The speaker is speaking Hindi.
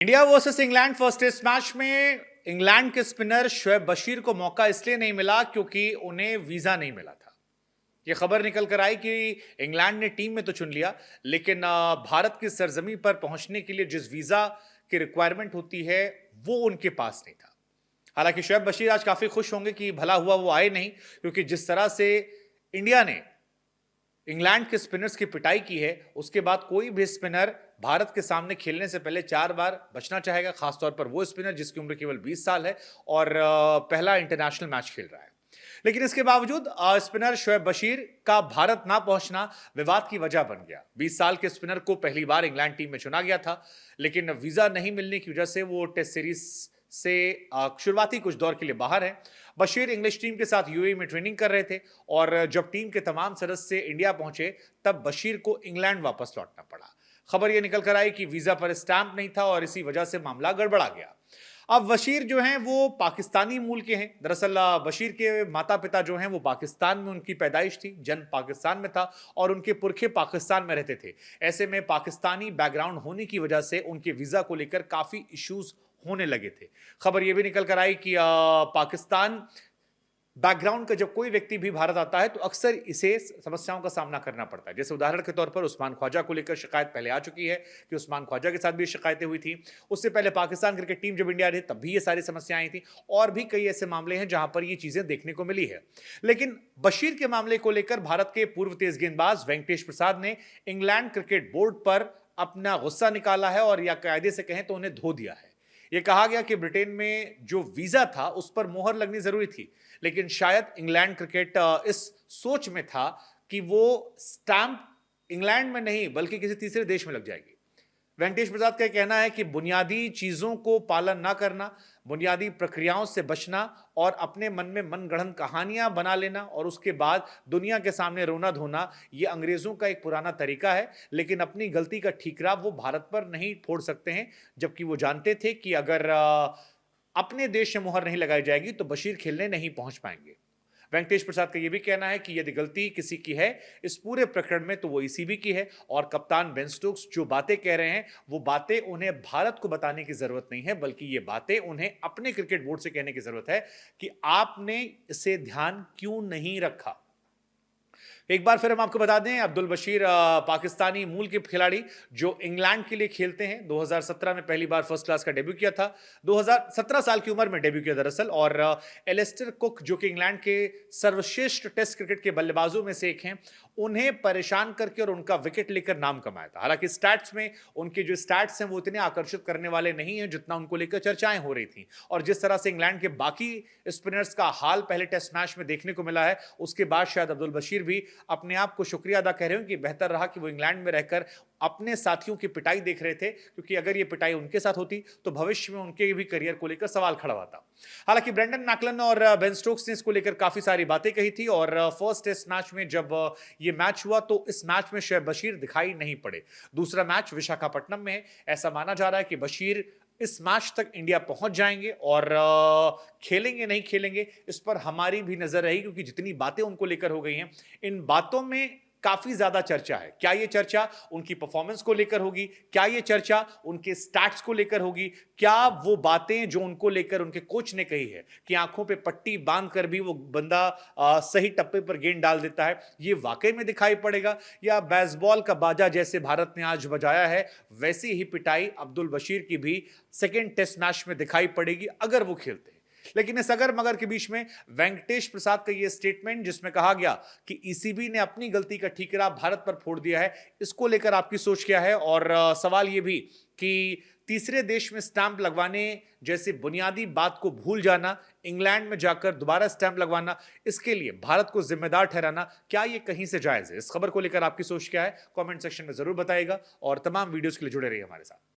India versus England first test match में इंग्लैंड के स्पिनर शोएब बशीर को मौका इसलिए नहीं मिला क्योंकि उन्हें वीजा नहीं मिला था। यह खबर निकल कर आई कि इंग्लैंड ने टीम में तो चुन लिया, लेकिन भारत की सरजमी पर पहुंचने के लिए जिस वीजा की रिक्वायरमेंट होती है वो उनके पास नहीं था। हालांकि शोएब बशीर आज काफी खुश होंगे कि भला हुआ वो आए नहीं, क्योंकि जिस तरह से इंडिया ने इंग्लैंड के स्पिनर्स की पिटाई की है उसके बाद कोई भी स्पिनर भारत के सामने खेलने से पहले 4 बार बचना चाहेगा, खासतौर पर वो स्पिनर जिसकी उम्र केवल 20 साल है और पहला इंटरनेशनल मैच खेल रहा है। लेकिन इसके बावजूद स्पिनर शोएब बशीर का भारत ना पहुंचना विवाद की वजह बन गया। 20 साल के स्पिनर को पहली बार इंग्लैंड टीम में चुना गया था, लेकिन वीजा नहीं मिलने की वजह से वो टेस्ट सीरीज से शुरुआती कुछ दौर के लिए बाहर है। बशीर इंग्लिश टीम के साथ यूएई में ट्रेनिंग कर रहे थे और जब टीम के तमाम सदस्य इंडिया पहुंचे तब बशीर को इंग्लैंड वापस लौटना पड़ा। खबर यह निकल कर आई कि वीजा पर स्टैंप नहीं था और इसी वजह से मामला गड़बड़ा गया। अब बशीर जो हैं वो पाकिस्तानी मूल के हैं। दरअसल बशीर के माता पिता जो हैं वो पाकिस्तान में उनकी पैदाइश थी, जन्म पाकिस्तान में था और उनके पुरखे पाकिस्तान में रहते थे। ऐसे में पाकिस्तानी बैकग्राउंड होने की वजह से उनके वीजा को लेकर काफी इश्यूज होने लगे थे। खबर यह भी निकल कर आई कि पाकिस्तान बैकग्राउंड का जब कोई व्यक्ति भी भारत आता है तो अक्सर इसे समस्याओं का सामना करना पड़ता है। जैसे उदाहरण के तौर पर उस्मान ख्वाजा को लेकर शिकायत पहले आ चुकी है कि उस्मान ख्वाजा के साथ भी शिकायतें हुई थी। उससे पहले पाकिस्तान क्रिकेट टीम जब इंडिया रही तब भी ये सारी समस्याएं आई थी और भी कई ऐसे मामले हैं जहां पर ये चीजें देखने को मिली है। लेकिन बशीर के मामले को लेकर भारत के पूर्व तेज गेंदबाज वेंकटेश प्रसाद ने इंग्लैंड क्रिकेट बोर्ड पर अपना गुस्सा निकाला है और या कायदे से कहें तो उन्हें धो दिया है। यह कहा गया कि ब्रिटेन में जो वीजा था उस पर मोहर लगनी जरूरी थी, लेकिन शायद इंग्लैंड क्रिकेट इस सोच में था कि वो स्टैंप इंग्लैंड में नहीं बल्कि किसी तीसरे देश में लग जाएगी। वेंकटेश प्रसाद का कहना है कि बुनियादी चीजों को पालन ना करना, बुनियादी प्रक्रियाओं से बचना और अपने मन में मनगढ़ंत कहानियां बना लेना और उसके बाद दुनिया के सामने रोना धोना, यह अंग्रेजों का एक पुराना तरीका है। लेकिन अपनी गलती का ठीकरा वो भारत पर नहीं फोड़ सकते हैं, जबकि वो जानते थे कि अगर अपने देश में मुहर नहीं लगाई जाएगी तो बशीर खेलने नहीं पहुंच पाएंगे। वेंकटेश प्रसाद का यह भी कहना है कि यदि गलती किसी की है इस पूरे प्रकरण में तो वो ईसीबी की है और कप्तान बेन स्टोक्स जो बातें कह रहे हैं वो बातें उन्हें भारत को बताने की जरूरत नहीं है, बल्कि ये बातें उन्हें अपने क्रिकेट बोर्ड से कहने की जरूरत है कि आपने इसे ध्यान क्यों नहीं रखा। एक बार फिर हम आपको बता दें, अब्दुल बशीर पाकिस्तानी मूल के खिलाड़ी जो इंग्लैंड के लिए खेलते हैं। 2017 में पहली बार फर्स्ट क्लास का डेब्यू किया था। 2017 साल की उम्र में डेब्यू किया दरअसल। और एलिस्टर कुक जो कि इंग्लैंड के सर्वश्रेष्ठ टेस्ट क्रिकेट के बल्लेबाजों में से एक हैं, उन्हें परेशान करके और उनका विकेट लेकर नाम कमाया था। हालांकि स्टैट्स में उनके जो स्टैट्स हैं वो इतने आकर्षित करने वाले नहीं हैं जितना उनको लेकर चर्चाएं हो रही थी। और जिस तरह से इंग्लैंड के बाकी स्पिनर्स का हाल पहले टेस्ट मैच में देखने को मिला है, उसके बाद शायद अब्दुल बशीर भी अपने आप को शुक्रिया अदा कर रहे हो कि बेहतर रहा कि वो इंग्लैंड में रहकर अपने साथियों की पिटाई देख रहे थे, क्योंकि अगर ये पिटाई उनके साथ होती तो भविष्य में उनके भी करियर को लेकर सवाल खड़ा होता। हालांकि ब्रेंडन मैकलम और बेन स्टोक्स ने इसको लेकर काफी सारी बातें कही थी और फर्स्ट टेस्ट मैच में जब ये मैच हुआ तो इस मैच में शोएब बशीर दिखाई नहीं पड़े। दूसरा मैच विशाखापट्टनम में है। ऐसा माना जा रहा है कि बशीर इस मैच तक इंडिया पहुंच जाएंगे और खेलेंगे नहीं खेलेंगे इस पर हमारी भी नजर रहेगी, क्योंकि जितनी बातें उनको लेकर हो गई हैं, इन बातों में काफी ज्यादा चर्चा है। क्या ये चर्चा उनकी परफॉर्मेंस को लेकर होगी? क्या ये चर्चा उनके स्टैट्स को लेकर होगी? क्या वो बातें जो उनको लेकर उनके कोच ने कही है कि आंखों पे पट्टी बांध कर भी वो बंदा सही टप्पे पर गेंद डाल देता है, ये वाकई में दिखाई पड़ेगा? या बेसबॉल का बाजा जैसे भारत ने आज बजाया है वैसी ही पिटाई अब्दुल बशीर की भी सेकेंड टेस्ट मैच में दिखाई पड़ेगी अगर वो खेलते हैं? लेकिन इस अगर मगर के बीच में वेंकटेश प्रसाद का यह स्टेटमेंट जिसमें कहा गया कि ईसीबी ने अपनी गलती का ठीकरा भारत पर फोड़ दिया है, इसको लेकर आपकी सोच क्या है? और सवाल यह भी कि तीसरे देश में स्टैंप लगवाने जैसे बुनियादी बात को भूल जाना, इंग्लैंड में जाकर दोबारा स्टैंप लगवाना, इसके लिए भारत को जिम्मेदार ठहराना, क्या यह कहीं से जायज है? इस खबर को लेकर आपकी सोच क्या है? कमेंट सेक्शन में जरूर बताइएगा और तमाम वीडियोस के लिए जुड़े रहिए हमारे साथ।